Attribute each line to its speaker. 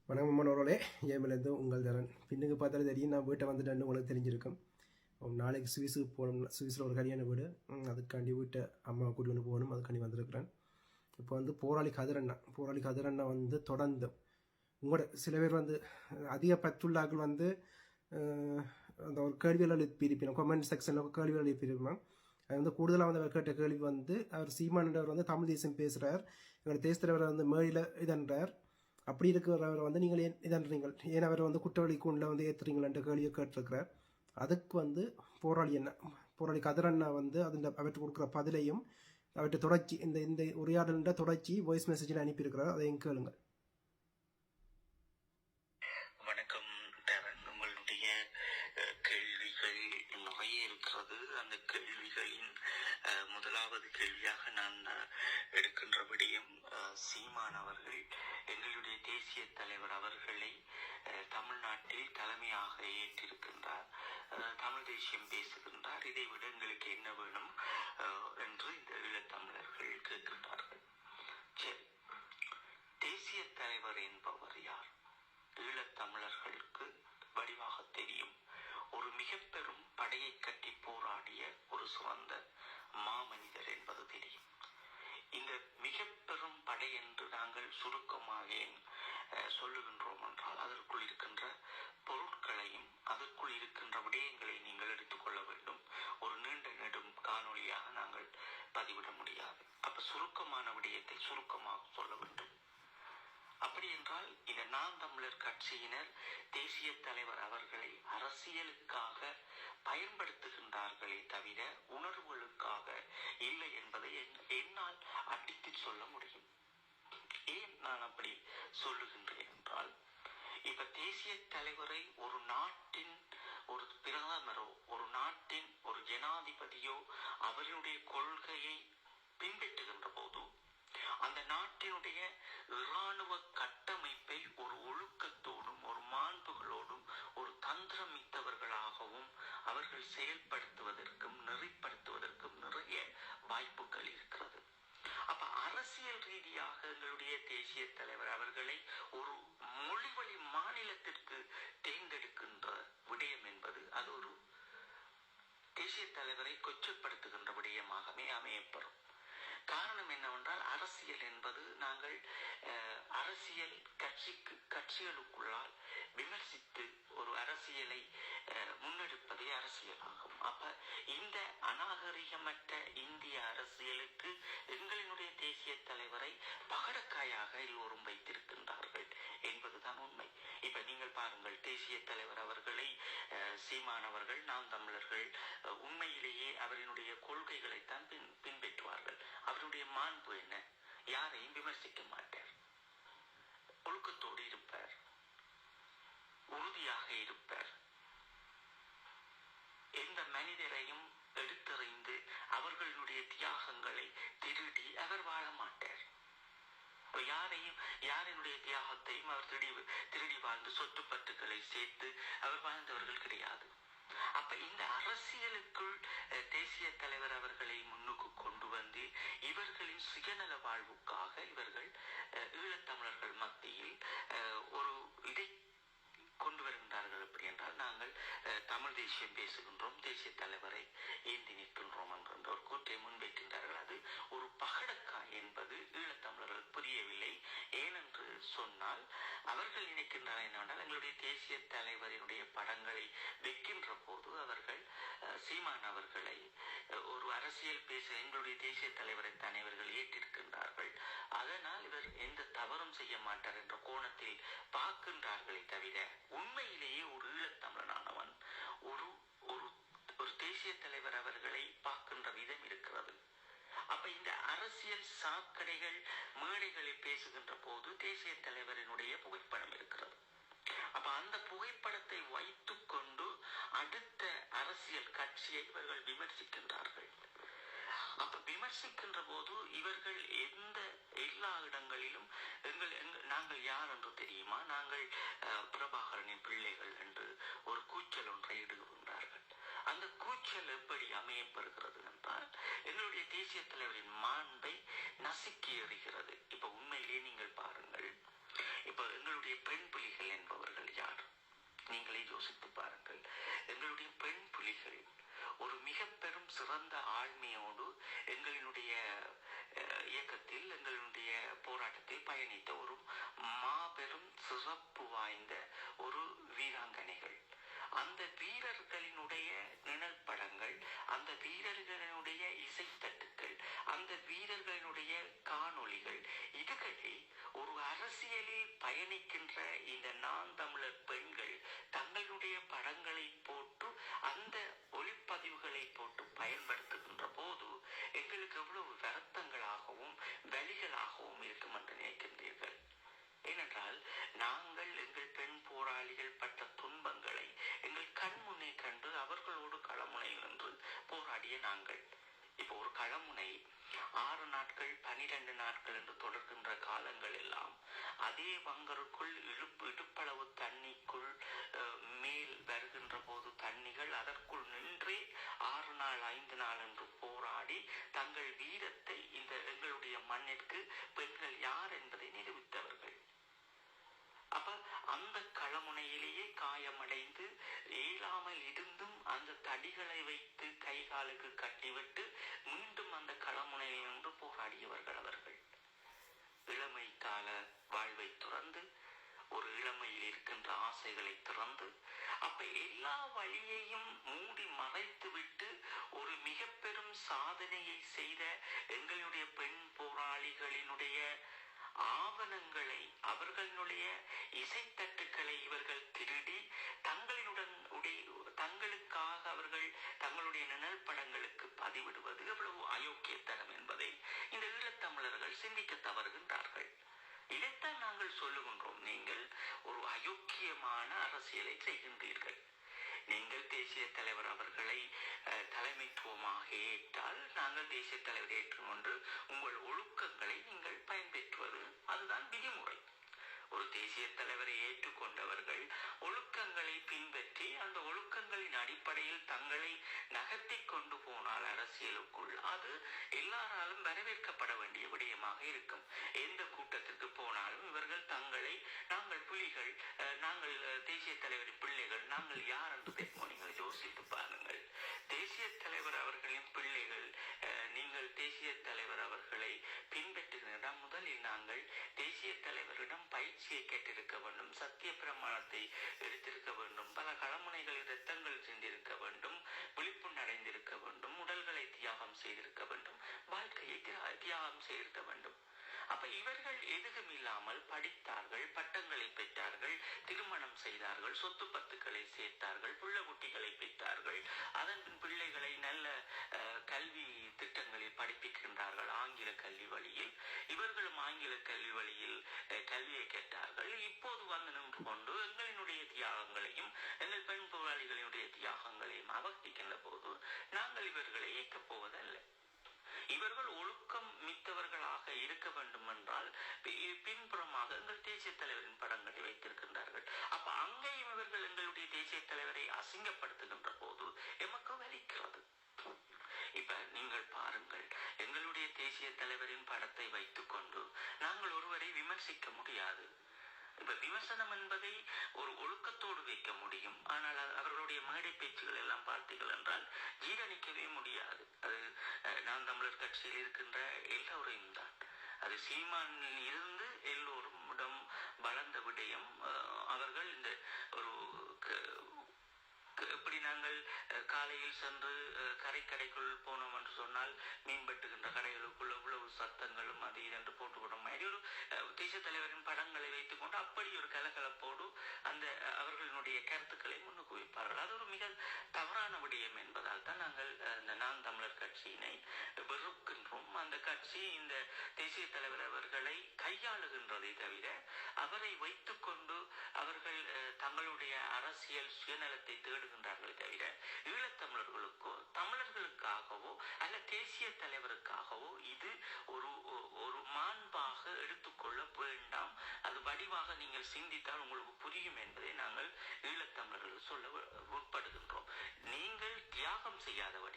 Speaker 1: வணக்கம் மனோரோலே ஏமிலேருந்து உங்கள் தரன். பின்னுக்கு பார்த்தாலே தெரியும், நான் வீட்டை வந்துட்டேன்னு உங்களுக்கு தெரிஞ்சிருக்கும். நாளைக்கு சுவிஸுக்கு போகணும். சுவிஸில் ஒரு கல்யாண வீடு, அதுக்காண்டி வீட்டை அம்மா கூட்டி கொண்டு போகணும். அதுக்காண்டி வந்திருக்கிறேன். இப்போ வந்து போராளி கதிரண்ணா வந்து தொடர்ந்து உங்களோட சில பேர் வந்து அதிக பற்றுள்ளாக்கள் வந்து அந்த ஒரு கேள்விகள் எழுப்பியிருப்பேன். கமெண்ட் செக்ஷனில் கேள்விகள் எழுப்பியிருப்பேன். அது வந்து கூடுதலாக வந்து அவர் கேட்ட கேள்வி வந்து, அவர் சீமானவர் வந்து தமிழ் தேசம் பேசுகிறார், எங்களோட தேசத்தலைவர் வந்து மேலில் இதன்றார், அப்படி இருக்கிறவர் வந்து நீங்கள் ஏன் இதன்றீங்கள், ஏன் அவர் வந்து குற்றவாளி கூண்டில் வந்து ஏற்றுறீங்கள்ன்ற கேள்வியை கேட்டிருக்கிறார். அதுக்கு வந்து போராளி கதிரண்ணா வந்து அதில் அவற்றை கொடுக்குற பதிலையும் அவற்றை தொடர்ச்சி இந்த உரையாடல்ன்ற தொடர்ச்சி வாய்ஸ் மெசேஜில் அனுப்பியிருக்கிறார். அதையும் கேளுங்கள்.
Speaker 2: வணக்கம் தரன், உங்களுடைய கேள்விகள் நிறைய இருக்கிறது. அந்த கேள்விகளின் முதலாவது கேள்வியாக நான் எடுக்கின்ற விடயம், சீமான் அவர்கள் எங்களுடைய தேசிய தலைவர் அவர்களை தமிழ்நாட்டில் தலைமையாக ஏற்றிருக்கின்றார், தமிழ் தேசியம் பேசுகின்றார், இதை விட எங்களுக்கு என்ன வேணும் என்று இந்த ஈழத்தமிழர்கள் கேட்கின்றார்கள். சரி, தேசிய தலைவர் என்பவர் யார்? ஈழத்தமிழர்களுக்கு வடிவாக தெரியும். ஒரு மிக பெரும் படையை கட்டி போராடிய ஒரு சிறந்த மாமனிதர் என்பது தெரியும். இந்த மிக பெரும் படை என்று நாங்கள் சுருக்கமாக சொல்லுகின்றோம் என்றால் அதற்குள் இருக்கின்ற பொருட்களையும் அதற்குள் இருக்கின்ற விடயங்களை நீங்கள் எடுத்துக்கொள்ள வேண்டும். ஒரு நீண்ட நெடும் காணொலியாக நாங்கள் பதிவிட முடியாது. அப்ப சுருக்கமான விடயத்தை சுருக்கமாக சொல்ல வேண்டும். அப்படி என்றால் இந்த நாம் தமிழர் கட்சியினர் தேசிய தலைவர் அவர்களை அரசியலுக்காக பயன்படுத்துகின்றார்களே தவிர உணர்வுகளுக்காக இல்லை என்பதை என்னால் அடித்து சொல்ல முடியும். ஏன் நான் அப்படி சொல்லுகின்றேன் என்றால், இப்ப தேசிய தலைவரை ஒரு நாட்டின் ஒரு பிரதமரோ ஒரு நாட்டின் ஒரு ஜனாதிபதியோ அவர்களுடைய கொள்கையை பின்பற்றுகின்ற போது அந்த நாட்டினுடைய இராணுவ கட்டமைப்பை ஒரு ஒழுக்கத்தோடும் ஒரு மாண்புகளோடும் ஒரு தந்திரமித்தவர்களாகவும் அவர்கள் செயல்படுத்துவதற்கும் நெறிப்படுத்துவதற்கும் நிறைய வாய்ப்புகள் இருக்கிறது. அப்ப அரசியல் ரீதியாக எங்களுடைய தேசிய தலைவர் அவர்களை ஒரு மொழிவழி மாநிலத்திற்கு தேர்ந்தெடுக்கின்ற விடயம் என்பது அது ஒரு தேசிய தலைவரை கொச்சப்படுத்துகின்ற விடயமாகவே அமையப்பெறும். காரணம் என்னவென்றால், அரசியல் என்பது நாங்கள் அரசியல் கட்சிகளுக்குள்ளால் விமர்சித்து ஒரு அரசியலை முன்னெடுப்பதே அரசியலாகும். அப்ப இந்த அநாகரிகமற்ற இந்திய அரசியலுக்கு எங்களினுடைய தேசிய தலைவரை பகடக்காயாக எல்லோரும் வைத்திருக்கின்றார்கள் என்பதுதான் உண்மை. இப்ப நீங்கள் பாருங்கள், தேசிய தலைவர் அவர்களை சீமானவர்கள் நாம் தமிழர்கள் உண்மையிலேயே அவரினுடைய கொள்கைகளைத்தான் பின்பற்றுவார்கள். அவருடைய மாண்பு என்ன? யாரையும் விமர்சிக்க மாட்டார், ஒழுக்கத்தோடு இருப்பார், உறுதியாக இருப்பார், எந்த மனிதரையும் எடுத்தறிந்து அவர்களுடைய தியாகங்களை திருடி அவர் வாழ மாட்டார். யாரினுடைய தியாகத்தையும் அவர் திருடி வாழ்ந்து சொத்து பத்துக்களை சேர்த்து அவர் வாழ்ந்தவர்கள் கிடையாது. அப்ப இந்த அரசியலுக்குள் தேசிய தலைவர் அவர்களை முன்னுக்கு கொண்டு வந்து இவர்களின் சுயநல வாழ்வுக்காக இவர்கள் ஈழத்தமிழர்கள் மத்தியில் ஒரு இதை கொண்டு வருகின்றார்கள். எப்படி என்றால், நாங்கள் தமிழ் தேசியம் பேசுகின்றோம், தேசிய தலைவரை ஏந்தி நிற்கின்றோம் என்கின்ற ஒரு கூற்றை முன்வைக்கின்றார்கள். அது ஒரு பகடக்காய் என்பது ஈழத்தமிழர்கள் புரியவில்லை. ஏனென்று சொன்னால், அவர்கள் நினைக்கின்றனர் என்னவென்றால், எங்களுடைய தேசிய தலைவரினுடைய படங்களை வைக்கின்ற போது அவர்கள் சீமான் அவர்களை ஒரு அரசியல் பேச எங்களுடைய தேசிய தலைவரை தான் இவர்கள் ஏற்றிருக்கின்றார்கள், அதனால் இவர் எந்த தவறும் செய்ய மாட்டார் என்ற கோணத்தில் பார்க்கின்றார்களே தவிர உண்மையிலேயே ஒரு ஈழத்தமிழனானவன் ஒரு ஒரு தேசிய தலைவர் அவர்களை பார்க்கின்ற விதம் இருக்கிறது. அப்ப இந்த அரசியல் சாக்கடைகள் மேடைகளில் பேசுகின்ற போது தேசிய தலைவரினுடைய புகைப்படம் இருக்கிறது. அப்ப அந்த புகைப்படத்தை வைத்துக் கொண்டு அடுத்த அரசியல் கட்சியை இவர்கள் விமர்சிக்கின்றார்கள். அப்ப விமர்சிக்கின்ற போது இவர்கள் எல்லா இடங்களிலும் நாங்கள் யார் என்று தெரியுமா, நாங்கள் பிரபாகரனின் பிள்ளைகள் என்று ஒரு கூச்சல் ஒன்றை இடுகின்றார்கள். அந்த கூச்சல் எப்படி அமையப்பெறுகிறது என்றால், எங்களுடைய தேசிய தலைவரின் மாண்பை நசுக்கி எறிகிறது. இப்ப உண்மையிலேயே நீங்கள் பாருங்கள், இப்ப எங்களுடைய பெண் புலிகள் என்பவர்கள் யார்? நீங்களே யோசித்து பாருங்கள். எங்களுடைய பெண் புலிகள் ஒரு மிக பெரும் சிறந்த ஆழ்மையோடு எங்களினுடைய இயக்கத்தில், எங்களுடைய போராட்டத்தில் பயணித்த ஒரு மாபெரும் சிறப்பு வாய்ந்த ஒரு வீராங்கனைகள். அந்த வீரர்களினுடைய நிழல் படங்கள், அந்த வீரர்களினுடைய இசைத்தட்டுக்கள், அந்த வீரர்களினுடைய காணொளிகள், இதுகளை ஒரு அரசியலில் பயணிக்கின்ற இந்த நான் தமிழர் பெண்கள் தங்களுடைய படங்களை போட்டு, அந்த ஒளிப்பதிவுகளை போட்டு பயன்படுத்துகின்ற போது எங்களுக்கு எவ்வளவு வருத்தங்களாகவும் வலிகளாகவும் இருக்கும் என்று நினைக்கின்றீர்கள். ஏனென்றால் நாங்கள் எங்கள் பெண் போராளிகள் பட்ட துன்பங்களை எங்கள் கண் முன்னே கண்டு அவர்களோடு களமுனையில் நின்று போராடிய நாங்கள். இப்போ ஒரு களமுனை 6 நாட்கள் 12 நாட்கள் என்று தொடர்கின்ற காலங்கள் எல்லாம் அதே வங்கருக்குள் இடுப்பளவு தண்ணிக்குள் மேல் வருகின்ற போது தண்ணிகள் அதற்குள் நின்றே 6 நாள் 5 நாள் என்று போராடி தங்கள் வீரத்தை இந்த எங்களுடைய மண்ணிற்கு பெண்கள் யார் என்பதை நிரூபித்தவர்கள். அப்ப அந்த களமுனையிலேயே காயமடைந்து இயலாமல் இருந்தும் அந்த தடிகளை வைத்து கை காலுக்கு கட்டிவிட்டு மீண்டும் அந்த களமுனையில் நின்று போராடியவர்கள் அவர்கள். இளமை கால வாழ்வை துறந்து, ஒரு இளமையில் இருக்கின்ற ஆசைகளை துறந்து, அப்ப எல்லா வழியையும் மூடி மறைத்து விட்டு ஒரு மிக பெரும் சாதனையை செய்த எங்களுடைய பெண் போராளிகளினுடைய ஆவணங்களை, அவர்களுடைய இசைத்தட்டுக்களை இவர்கள் திருடி தங்களுக்காக அவர்கள் தங்களுடைய நிழல் படங்களுக்கு பதிவிடுவது எவ்வளவு அயோக்கியத்தனம் என்பதை இந்த ஈழத்தமிழர்கள் சிந்திக்க தவறுகின்றார்கள். இதைத்தான் நாங்கள் சொல்லுகின்றோம். நீங்கள் ஒரு அயோக்கியமான அரசியலை செய்கின்றீர்கள். நீங்கள் தேசிய தலைவர் அவர்களை தலைமைத்துவமாக ஏற்றால் நாங்கள் தேசிய தலைவர் ஏற்றுக்கொண்டு உங்கள் ஒழுக்கங்களை நீங்கள் பயன்பெற்றுவது அதுதான் விதிமுறை. ஒரு தேசிய தலைவரை ஏற்றுக்கொண்டவர்கள் ஒழுக்கங்களை பின்பற்றி அந்த ஒழுக்கங்களின் அடிப்படையில் தங்களை நகர்த்தி கொண்டு போனால் அரசியலுக்குள் அது எல்லாராலும் வரவேற்கப்பட வேண்டிய விடயமாக இருக்கும். எந்த கூட்டத்திற்கு போனாலும் இவர்கள் தங்களை நாங்கள் புலிகள், நாங்கள் தேசிய தலைவரின் பிள்ளைகள், நாங்கள் யார் என்று நீங்கள் யோசித்து பாருங்கள். தேசிய தலைவர் அவர்களின் பிள்ளைகள் நீங்கள் தேசிய தலைவர் அவர்களை பின்பற்றுகிற முதலில் நாங்கள் தேசிய தலைவரிடம் பயிற்சியை கேட்டிருக்க வேண்டும், சத்திய பிரமாணத்தை எடுத்திருக்க வேண்டும், பல களமுனைகளில் இரத்தங்கள் சென்றிருக்க வேண்டும், விழிப்புணர்வு அடைந்திருக்க வேண்டும், உடல்களை தியாகம் செய்திருக்க வேண்டும், வாழ்க்கையை தியாகம் செய்திருக்க வேண்டும். அப்ப இவர்கள் எதுவும் இல்லாமல் படித்தார்கள், பட்டங்களை பெற்றார்கள், திருமணம் செய்தார்கள், சொத்து பத்துக்களை சேர்த்தார்கள், புள்ள குட்டிகளை பெற்றார்கள், அதன் பிள்ளைகளை நல்ல கல்வி திட்டங்களில் படிப்பிக்கின்றார்கள் ஆங்கில கல்வி வழியில். இவர்களும் ஆங்கில கல்வி வழியில் கல்வியை கேட்டார்கள். இப்போது வந்து நின்று கொண்டு எங்களினுடைய தியாகங்களையும் எங்கள் பெண் போராளிகளினுடைய தியாகங்களையும் அவகரிக்கின்ற போது நாங்கள் இவர்களை இயக்கப் போவதல்ல. இவர்கள் ஒழுக்கம் மிக்கவர்களாக இருக்க வேண்டும் என்றால் பின்புறமாக எங்கள் தேசிய தலைவரின் படங்களை வைத்திருக்கின்றார்கள். அப்ப அங்கேயும் இவர்கள் எங்களுடைய தேசிய தலைவரை அசிங்கப்படுத்துகின்ற போது எமக்கு வலிக்கிறது. இப்ப நீங்கள் பாருங்கள், எங்களுடைய தேசிய தலைவரின் படத்தை வைத்துக் கொண்டு நாங்கள் ஒருவரை விமர்சிக்க முடியாது. இப்ப விமர்சனம் என்பதை ஒரு ஒழுக்கத்தோடு வைக்க முடியும். ஆனால் அவர்களுடைய மேடை பேச்சுகள் எல்லாம் பார்த்தீர்கள் என்றால் ஜீரணிக்கவே முடியாது. அது நான் தமிழர் கட்சியில் இருக்கின்ற எல்லோரையும் தான். அது சீமானில் இருந்து எல்லோரும் வளர்ந்த விடயம். அவர்கள் இந்த ஒரு எப்படி நாங்கள் காலையில் சென்று கரைக்கடைக்குள் போனோம் என்று சொன்னால் மீன் வெட்டுகின்ற கடைகளுக்குள் எவ்வளவு சத்தங்களும் அது இதென்று போட்டுக்கொள்ளும் மாதிரி ஒரு தேசிய தலைவரின் படங்களை வைத்துக் கொண்டு அப்படி ஒரு கலகலப்போடு அந்த அவர்களுடைய கருத்துக்களை முன்னுக்கு வைப்பார்கள். அது ஒரு மிக தவறான விடயம் என்பதால் தான் நாங்கள் இந்த நான் தமிழர் கட்சியினை வெறுக்கின்றோம். அந்த கட்சி இந்த தேசிய தலைவர் அவர்களை கையாளுகின்றதை தவிர அவரை வைத்துக் கொண்டு அவர்கள் தங்களுடைய அரசியல் சுயநலத்தை தேடுகின்றார்களே தவிர ஈழத்தமிழர்களுக்கோ தமிழர்களுக்காகவோ அல்ல தேசிய தலைவருக்காகவோ இது ஒரு மாண்பாக எடுத்துக்கொள்ள வேண்டாம். அது வடிவாக நீங்கள் சிந்தித்தால் உங்களுக்கு புரியும் என்பதை நாங்கள் ஈழத்தமிழர்கள் சொல்ல உட்படுகின்றோம். நீங்கள் தியாகம் செய்யாதவர்கள்